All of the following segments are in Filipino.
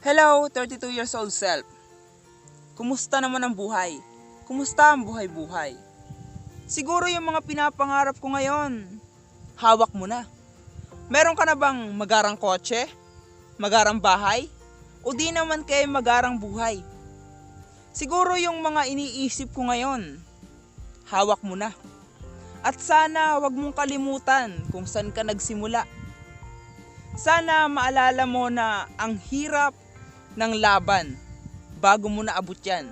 Hello, 32 years old self. Kumusta naman ang buhay? Kumusta ang buhay-buhay? Siguro yung mga pinapangarap ko ngayon, hawak mo na. Meron ka na bang magarang kotse? Magarang bahay? O di naman kay magarang buhay? Siguro yung mga iniisip ko ngayon, hawak mo na. At sana wag mong kalimutan kung saan ka nagsimula. Sana maalala mo na ang hirap ng laban bago mo naabot yan.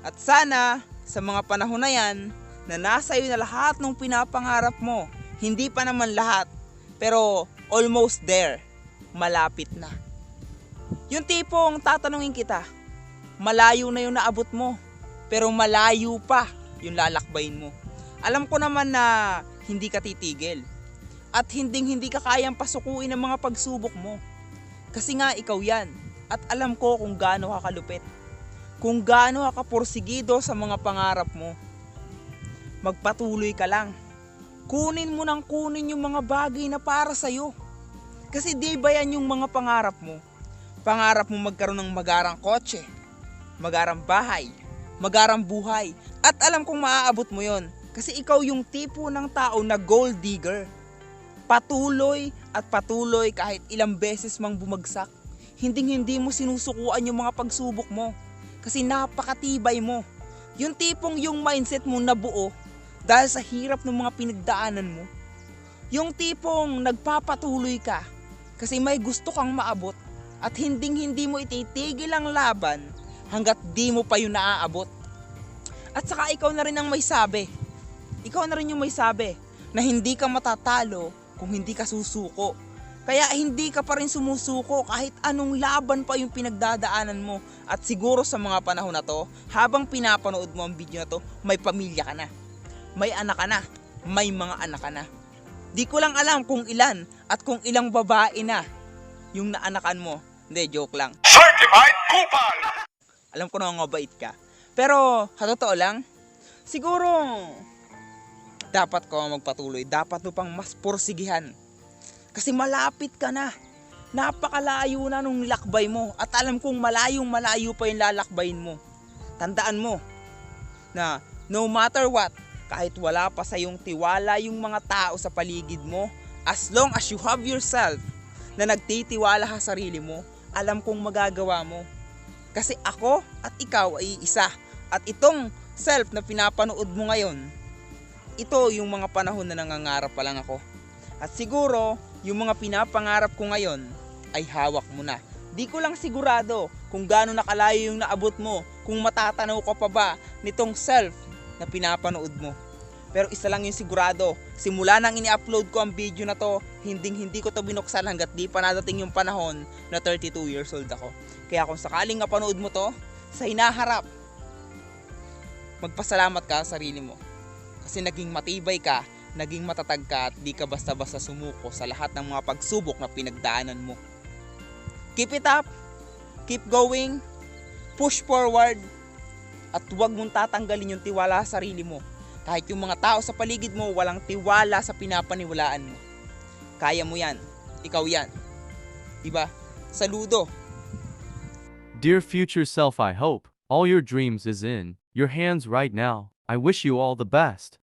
At sana sa mga panahon na yan na nasa iyo na lahat ng pinapangarap mo, hindi pa naman lahat, pero almost there, malapit na. Yung tipong tatanungin kita, malayo na yung naabot mo, pero malayo pa yung lalakbayin mo. Alam ko naman na hindi ka titigil at hindi ka kayang pasukuin ang mga pagsubok mo. Kasi nga ikaw yan at alam ko kung gaano ka kalupit, kung gaano ka kaporsigido sa mga pangarap mo. Magpatuloy ka lang. Kunin mo ng kunin yung mga bagay na para sa'yo. Kasi di ba yan yung mga pangarap mo? Pangarap mo magkaroon ng magarang kotse, magarang bahay, magarang buhay. At alam kong maaabot mo yon. Kasi ikaw yung tipo ng tao na gold digger. Patuloy at patuloy kahit ilang beses mang bumagsak. Hindi mo sinusukuan yung mga pagsubok mo. Kasi napakatibay mo. Yung tipong yung mindset mo nabuo dahil sa hirap ng mga pinagdaanan mo. Yung tipong nagpapatuloy ka kasi may gusto kang maabot at hindi mo ititigil ang laban hanggat di mo pa yun naaabot. At saka ikaw na rin ang may sabi. Ikaw na rin yung may sabi na hindi ka matatalo kung hindi ka susuko. Kaya hindi ka pa rin sumusuko kahit anong laban pa yung pinagdadaanan mo. At siguro sa mga panahon na to, habang pinapanood mo ang video na to, may pamilya ka na. May anak ka na. May mga anak ka na. Di ko lang alam kung ilan at kung ilang babae na yung naanakan mo. Hindi, joke lang. Certified Kupal! Alam ko na mabait ka. Pero, sa totoo lang, siguro dapat ko magpatuloy. Dapat mo pang mas porsigihan. Kasi malapit ka na. Napakalayo na nung lakbay mo. At alam kong malayo pa yung lalakbayin mo. Tandaan mo na no matter what, kahit wala pa sa yung tiwala yung mga tao sa paligid mo, as long as you have yourself na nagtitiwala sa sarili mo, alam kong magagawa mo. Kasi ako at ikaw ay isa. At itong self na pinapanood mo ngayon, ito yung mga panahon na nangangarap pa lang ako. At siguro, yung mga pinapangarap ko ngayon ay hawak mo na. Di ko lang sigurado kung gaano nakalayo yung naabot mo, kung matatanaw ka pa ba nitong self na pinapanood mo. Pero isa lang yung sigurado, simula nang ini-upload ko ang video na to, hindi ko to binuksan hanggat di pa nadating yung panahon na 32 years old ako. Kaya kung sakaling mapanood mo to, sa hinaharap, magpasalamat ka sa sarili mo. Kasi naging matibay ka, naging matatag ka at di ka basta-basta sumuko sa lahat ng mga pagsubok na pinagdaanan mo. Keep it up, keep going, push forward, at huwag mong tatanggalin yung tiwala sa sarili mo. Kahit yung mga tao sa paligid mo walang tiwala sa pinapaniwalaan mo. Kaya mo yan, ikaw yan. Diba? Saludo! Dear future self, I hope all your dreams is in your hands right now. I wish you all the best.